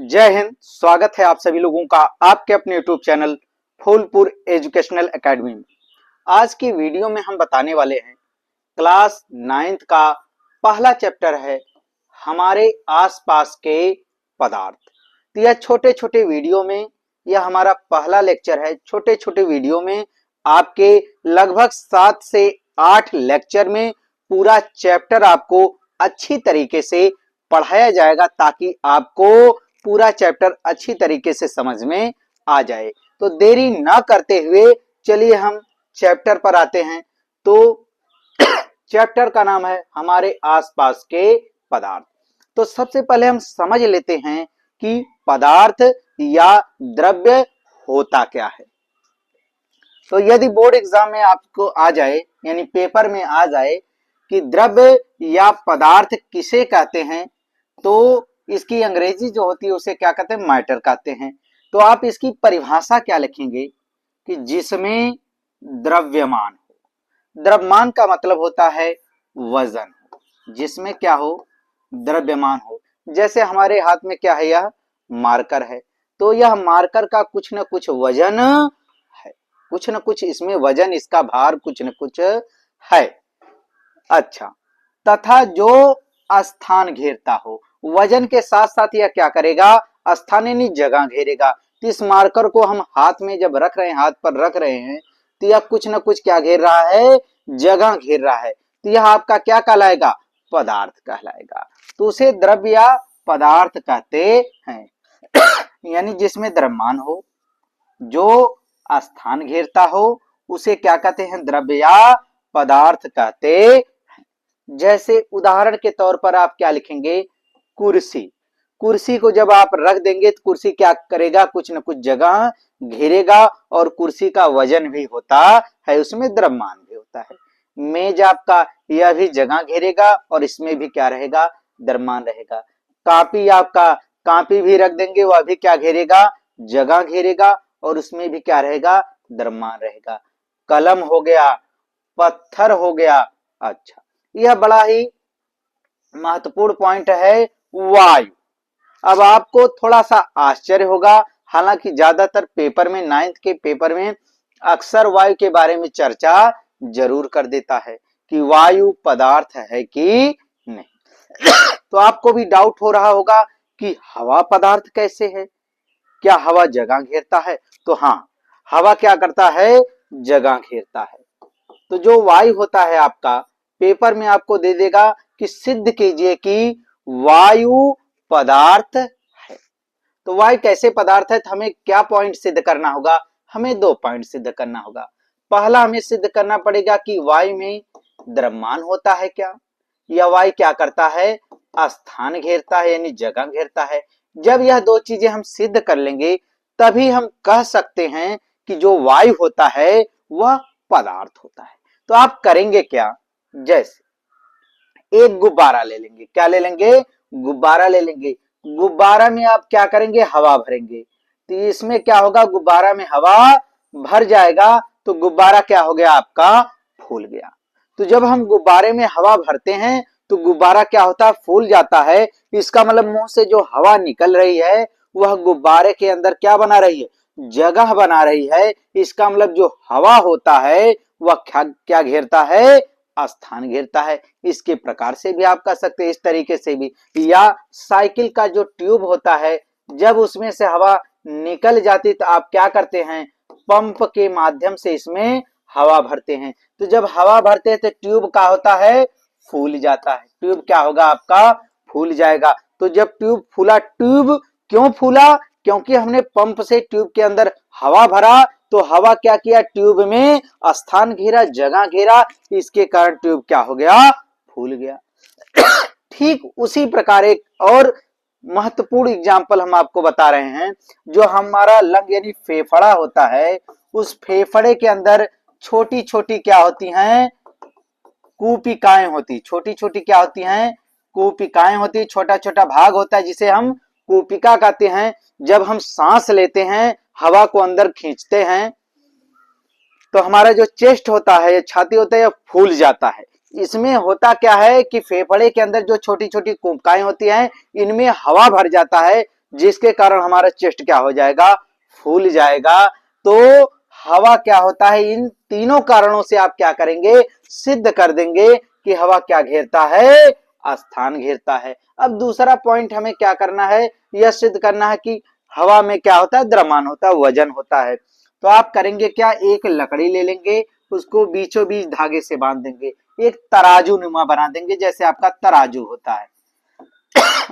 जय हिंद। स्वागत है आप सभी लोगों का आपके अपने YouTube channel Phulpur educational academy में। आज की वीडियो में हम बताने वाले हैं क्लास 9th का पहला चैप्टर है हमारे आसपास के पदार्थ। तो यह छोटे छोटे वीडियो में यह हमारा पहला लेक्चर है। छोटे छोटे वीडियो में आपके लगभग 7 से 8 लेक्चर में पूरा चैप्टर आपको अच्छी तरीके से पढ़ाया जाएगा ताकि आपको पूरा चैप्टर अच्छी तरीके से समझ में आ जाए। तो देरी ना करते हुए चलिए हम चैप्टर पर आते हैं। तो चैप्टर का नाम है हमारे आसपास के पदार्थ। तो सबसे पहले हम समझ लेते हैं कि पदार्थ या द्रव्य होता क्या है। तो यदि बोर्ड एग्जाम में आपको आ जाए यानी पेपर में आ जाए कि द्रव्य या पदार्थ किसे कहते हैं, तो इसकी अंग्रेजी जो होती है उसे क्या कहते हैं, मैटर कहते हैं। तो आप इसकी परिभाषा क्या लिखेंगे कि जिसमें द्रव्यमान हो। द्रव्यमान का मतलब होता है वजन, जिसमें क्या हो, द्रव्यमान हो। जैसे हमारे हाथ में क्या है, यह मार्कर है, तो यह मार्कर का कुछ न कुछ वजन है, कुछ न कुछ इसमें वजन, इसका भार कुछ न कुछ है। अच्छा, तथा जो स्थान घेरता हो, वजन के साथ साथ यह क्या करेगा, स्थान यानी जगह घेरेगा। तो इस मार्कर को हम हाथ में जब रख रहे हैं, हाथ पर रख रहे हैं, तो यह कुछ न कुछ क्या घेर रहा है, जगह घेर रहा है। तो यह आपका क्या कहलाएगा, पदार्थ कहलाएगा। तो उसे द्रव्य या पदार्थ कहते हैं। यानी जिसमें द्रव्यमान हो, जो स्थान घेरता हो, उसे क्या कहते हैं, द्रव्य या पदार्थ कहते हैं। जैसे उदाहरण के तौर पर आप क्या लिखेंगे, कुर्सी। कुर्सी को जब आप रख देंगे तो कुर्सी क्या करेगा, कुछ न कुछ जगह घेरेगा और कुर्सी का वजन भी होता है, उसमें द्रव्यमान भी होता है। मेज आपका, यह भी जगह घेरेगा और इसमें भी क्या रहेगा, द्रव्यमान रहेगा। कापी आपका, कापी भी रख देंगे, वह भी क्या घेरेगा, जगह घेरेगा और उसमें भी क्या रहेगा, द्रव्यमान रहेगा। कलम हो गया, पत्थर हो गया। अच्छा, यह बड़ा ही महत्वपूर्ण पॉइंट है, वायु। अब आपको थोड़ा सा आश्चर्य होगा, हालांकि ज्यादातर पेपर में, 9th के पेपर में अक्सर वायु के बारे में चर्चा जरूर कर देता है कि वायु पदार्थ है कि नहीं। तो आपको भी डाउट हो रहा होगा कि हवा पदार्थ कैसे है, क्या हवा जगह घेरता है? तो हाँ, हवा क्या करता है, जगह घेरता है। तो जो वायु होता है आपका, पेपर में आपको दे देगा कि सिद्ध कीजिए कि वायु पदार्थ है। तो वायु कैसे पदार्थ है, तो हमें क्या पॉइंट सिद्ध करना होगा, हमें 2 पॉइंट सिद्ध करना होगा। पहला हमें सिद्ध करना पड़ेगा कि वायु में द्रव्यमान होता है क्या, या वायु क्या करता है, स्थान घेरता है यानी जगह घेरता है। जब यह 2 चीजें हम सिद्ध कर लेंगे तभी हम कह सकते हैं कि जो वायु होता है वह पदार्थ होता है। तो आप करेंगे क्या, जैसे एक गुब्बारा ले लेंगे, क्या ले लेंगे, गुब्बारा ले लेंगे। गुब्बारा में आप क्या करेंगे, हवा भरेंगे। तो इसमें क्या होगा, गुब्बारा में हवा भर जाएगा तो गुब्बारा क्या हो गया, आपका फूल गया। तो जब हम गुब्बारे में हवा भरते हैं तो गुब्बारा क्या होता है, फूल जाता है। इसका मतलब मुंह से जो हवा निकल रही है वह गुब्बारे के अंदर क्या बना रही है, जगह बना रही है। इसका मतलब जो हवा होता है वह क्या घेरता है, स्थान घेरता है। इसके प्रकार से भी आप कह सकते हैं, इस तरीके से भी। या साइकिल का जो ट्यूब होता है, जब उसमें से हवा निकल जाती तो आप क्या करते हैं, पंप के माध्यम से इसमें हवा भरते हैं। तो जब हवा भरते हैं तो ट्यूब क्या होता है, फूल जाता है। ट्यूब क्या होगा, आपका फूल जाएगा। तो जब ट्यूब फूला, ट्यूब क्यों फूला, क्योंकि हमने पंप से ट्यूब के अंदर हवा भरा, तो हवा क्या किया, ट्यूब में स्थान घेरा, जगह घेरा, इसके कारण ट्यूब क्या हो गया, फूल गया। ठीक उसी प्रकार एक और महत्वपूर्ण एग्जाम्पल हम आपको बता रहे हैं। जो हमारा लंग यानी फेफड़ा होता है, उस फेफड़े के अंदर छोटी छोटी क्या होती हैं, कूपिकाएं होती, छोटी छोटी क्या होती हैं, कूपिकाएं होती, छोटा छोटा भाग होता है जिसे हम कूपिका कहते हैं। जब हम सांस लेते हैं, हवा को अंदर खींचते हैं, तो हमारा जो चेस्ट होता है, छाती होता है, यह फूल जाता है। इसमें होता क्या है कि फेफड़े के अंदर जो छोटी छोटी कूपिकाएं होती हैं, इनमें हवा भर जाता है। जिसके कारण हमारा चेस्ट क्या हो जाएगा, फूल जाएगा। तो हवा क्या होता है, इन तीनों कारणों से आप क्या करेंगे, सिद्ध कर देंगे कि हवा क्या घेरता है, स्थान घेरता है। अब दूसरा पॉइंट हमें क्या करना है, यह सिद्ध करना है कि हवा में क्या होता है, द्रव्यमान होता है, वजन होता है। तो आप करेंगे क्या, एक लकड़ी ले लेंगे, उसको बीचों बीच धागे से बांध देंगे, एक तराजू नुमा बना देंगे, जैसे आपका तराजू होता है।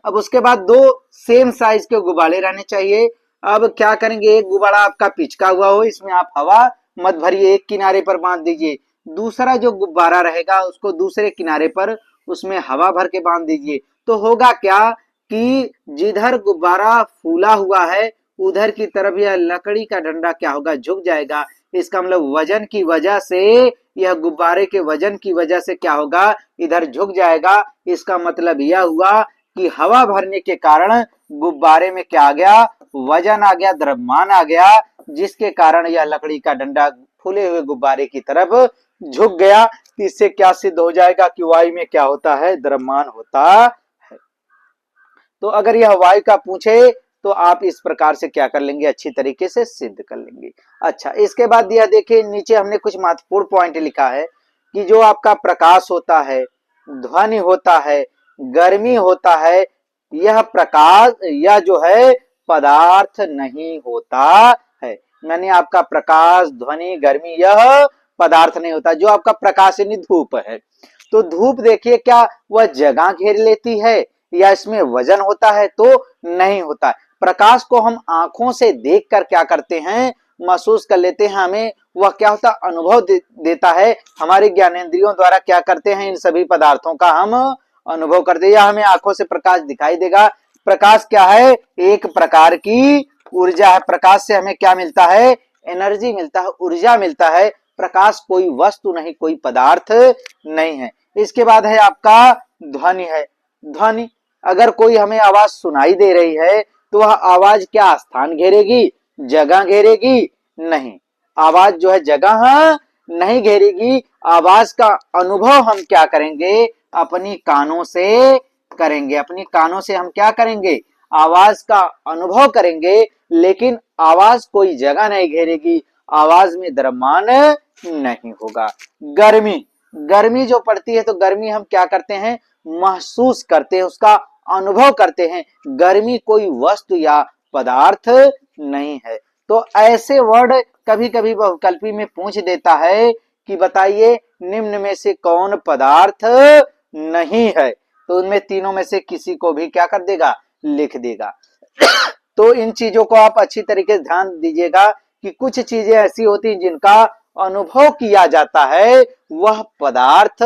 अब उसके बाद दो सेम साइज के गुब्बारे रहने चाहिए। अब क्या करेंगे, एक गुब्बारा आपका पिचका हुआ हो, इसमें आप हवा मत भरिए, एक किनारे पर बांध दीजिए। दूसरा जो गुब्बारा रहेगा उसको दूसरे किनारे पर उसमें हवा भर के बांध दीजिए। तो होगा क्या कि जिधर गुब्बारा फूला हुआ है उधर की तरफ यह लकड़ी का डंडा क्या होगा, झुक जाएगा। इसका मतलब वजन की वजह से, यह गुब्बारे के वजन की वजह से क्या होगा, इधर झुक जाएगा। इसका मतलब यह हुआ कि हवा भरने के कारण गुब्बारे में क्या आ गया, वजन आ गया, द्रव्यमान आ गया, जिसके कारण यह लकड़ी का डंडा फूले हुए गुब्बारे की तरफ झुक गया। इससे क्या सिद्ध हो जाएगा कि वायु में क्या होता है, द्रव्यमान होता है। तो अगर यह वायु का पूछे तो आप इस प्रकार से क्या कर लेंगे, अच्छी तरीके से सिद्ध कर लेंगे। अच्छा, इसके बाद यह देखिए नीचे हमने कुछ महत्वपूर्ण पॉइंट लिखा है कि जो आपका प्रकाश होता है, ध्वनि होता है, गर्मी होता है, यह प्रकाश, यह जो है पदार्थ नहीं होता है। मैंने आपका प्रकाश, ध्वनि, गर्मी, यह पदार्थ नहीं होता। जो आपका प्रकाश यानी धूप है, तो धूप देखिए क्या वह जगह घेर लेती है या इसमें वजन होता है, तो नहीं होता है। प्रकाश को हम आंखों से देखकर क्या करते हैं, महसूस कर लेते हैं, हमें वह क्या होता है, अनुभव देता है। हमारे ज्ञानेंद्रियों द्वारा क्या करते हैं, इन सभी पदार्थों का हम अनुभव करते हैं, या हमें आंखों से प्रकाश दिखाई देगा। प्रकाश क्या है, एक प्रकार की ऊर्जा है। प्रकाश से हमें क्या मिलता है, एनर्जी मिलता है, ऊर्जा मिलता है। प्रकाश कोई वस्तु नहीं, कोई पदार्थ नहीं है। इसके बाद है आपका ध्वनि है। ध्वनि, अगर कोई हमें आवाज सुनाई दे रही है तो वह आवाज क्या स्थान घेरेगी, जगह घेरेगी? नहीं, आवाज जो है जगह नहीं घेरेगी। आवाज का अनुभव हम क्या करेंगे, अपनी कानों से करेंगे। अपनी कानों से हम क्या करेंगे, आवाज का अनुभव करेंगे, लेकिन आवाज कोई जगह नहीं घेरेगी, आवाज में द्रव्यमान नहीं होगा। गर्मी, गर्मी जो पड़ती है तो गर्मी हम क्या करते हैं, महसूस करते हैं, उसका अनुभव करते हैं। गर्मी कोई वस्तु या पदार्थ नहीं है। तो ऐसे वर्ड कभी कभी बहुविकल्पी में पूछ देता है कि बताइए निम्न में से कौन पदार्थ नहीं है, तो उनमें तीनों में से किसी को भी क्या कर देगा, लिख देगा। तो इन चीजों को आप अच्छी तरीके से ध्यान दीजिएगा कि कुछ चीजें ऐसी होती हैं जिनका अनुभव किया जाता है, वह पदार्थ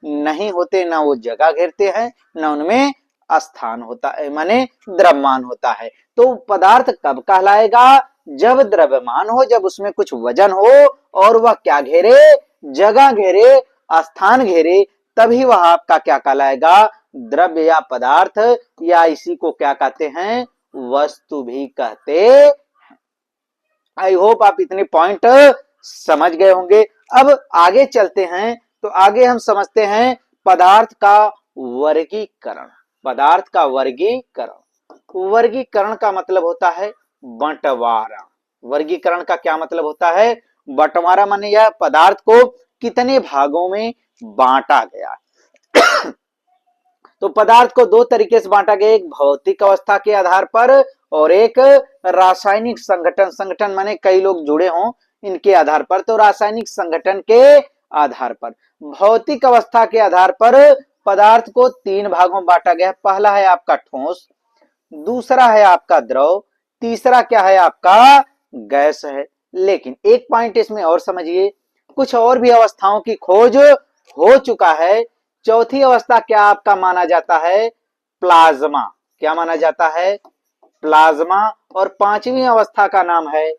नहीं होते, ना वो जगह घेरते हैं, ना उनमें स्थान होता है, माने द्रव्यमान होता है। तो पदार्थ कब कहलाएगा, जब द्रव्यमान हो, जब उसमें कुछ वजन हो और वह क्या घेरे, जगह घेरे, स्थान घेरे, तभी वह आपका क्या कहलाएगा, द्रव्य या पदार्थ, या इसी को क्या कहते हैं, वस्तु भी कहते हैं। आई होप आप इतने पॉइंट समझ गए होंगे। अब आगे चलते हैं, तो आगे हम समझते हैं पदार्थ का वर्गीकरण। पदार्थ का वर्गीकरण, वर्गीकरण का मतलब होता है बंटवारा। वर्गीकरण का क्या मतलब होता है, बंटवारा, माने यह पदार्थ को कितने भागों में बांटा गया। तो पदार्थ को दो तरीके से बांटा गया, एक भौतिक अवस्था के आधार पर और एक रासायनिक संगठन, संगठन माने कई लोग जुड़े हों इनके आधार पर। तो रासायनिक संगठन के आधार पर, भौतिक अवस्था के आधार पर पदार्थ को तीन भागों में बांटा गया। पहला है आपका ठोस, दूसरा है आपका द्रव, तीसरा क्या है आपका गैस है। लेकिन एक पॉइंट इसमें और समझिए, कुछ और भी अवस्थाओं की खोज हो चुका है। चौथी अवस्था क्या आपका माना जाता है, प्लाज्मा। क्या माना जाता है, प्लाज्मा। और पांचवी अवस्था का नाम है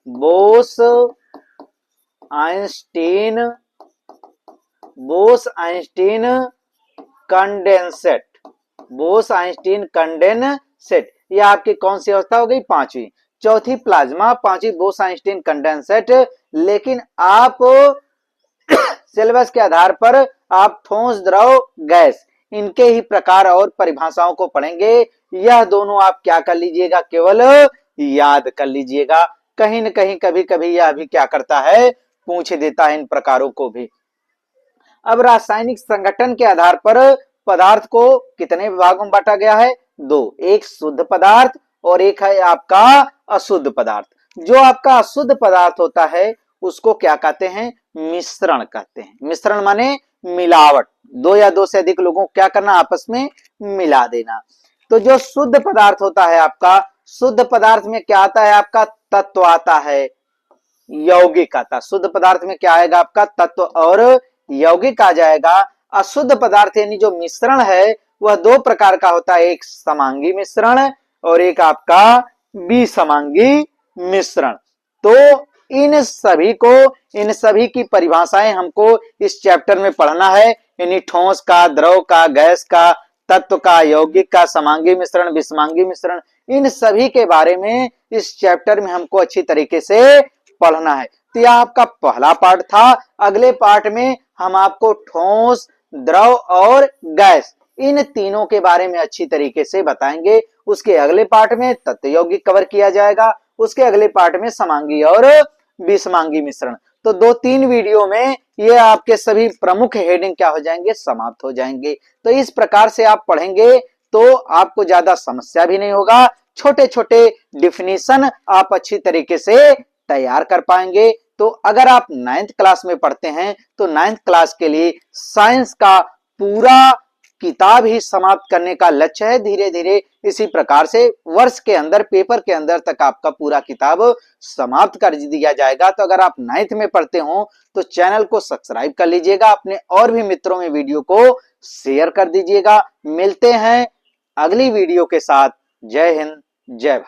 Bose Einstein, Bose Einstein condensate, Bose Einstein condensate. यह आपकी कौन सी अवस्था हो गई, पांचवी। चौथी प्लाज्मा, पांचवी बोस आइंस्टीन कंडेंसेट। लेकिन आप सिलेबस के आधार पर आप ठोस, द्रव, गैस इनके ही प्रकार और परिभाषाओं को पढ़ेंगे। यह दोनों आप क्या कर लीजिएगा, केवल याद कर लीजिएगा। कहीं न कहीं कभी कभी यह भी क्या करता है, पूछ देता है इन प्रकारों को भी। अब रासायनिक संगठन के आधार पर पदार्थ को कितने विभागों में बांटा गया है, दो। एक शुद्ध पदार्थ और एक है आपका अशुद्ध पदार्थ। जो आपका अशुद्ध पदार्थ होता है उसको क्या कहते हैं, मिश्रण कहते हैं। मिश्रण माने मिलावट, दो या दो से अधिक लोगों को क्या करना, आपस में मिला देना। तो जो शुद्ध पदार्थ होता है आपका, शुद्ध पदार्थ में क्या आता है, आपका तत्व आता है, यौगिक आता। शुद्ध पदार्थ में क्या आएगा, आपका तत्व और यौगिक आ जाएगा। अशुद्ध पदार्थ यानी जो मिश्रण है वह दो प्रकार का होता है, एक समांगी मिश्रण और एक आपका विसमांगी मिश्रण। तो इन सभी की परिभाषाएं हमको इस चैप्टर में पढ़ना है, यानी ठोस का, द्रव का, गैस का, तत्व का, यौगिक का, समांगी मिश्रण, विसमांगी मिश्रण, इन सभी के बारे में इस चैप्टर में हमको अच्छी तरीके से पढ़ना है। तो यह आपका पहला पार्ट था। अगले पार्ट में हम आपको ठोस, द्रव और गैस इन तीनों के बारे में अच्छी तरीके से बताएंगे। उसके अगले पार्ट में तत्व यौगिक कवर किया जाएगा, उसके अगले पार्ट में समांगी और विसमांगी मिश्रण। तो 2-3 वीडियो में ये आपके सभी प्रमुख हेडिंग क्या हो जाएंगे, समाप्त हो जाएंगे। तो इस प्रकार से आप पढ़ेंगे तो आपको ज्यादा समस्या भी नहीं होगा, छोटे छोटे डिफिनीशन आप अच्छी तरीके से तैयार कर पाएंगे। तो अगर आप 9th क्लास में पढ़ते हैं तो 9th क्लास के लिए साइंस का पूरा किताब ही समाप्त करने का लक्ष्य है। धीरे धीरे इसी प्रकार से वर्ष के अंदर, पेपर के अंदर तक आपका पूरा किताब समाप्त कर दिया जाएगा। तो अगर आप 9th में पढ़ते हो तो चैनल को सब्सक्राइब कर लीजिएगा, अपने और भी मित्रों में वीडियो को शेयर कर दीजिएगा। मिलते हैं अगली वीडियो के साथ। जय हिंद, जय भारत।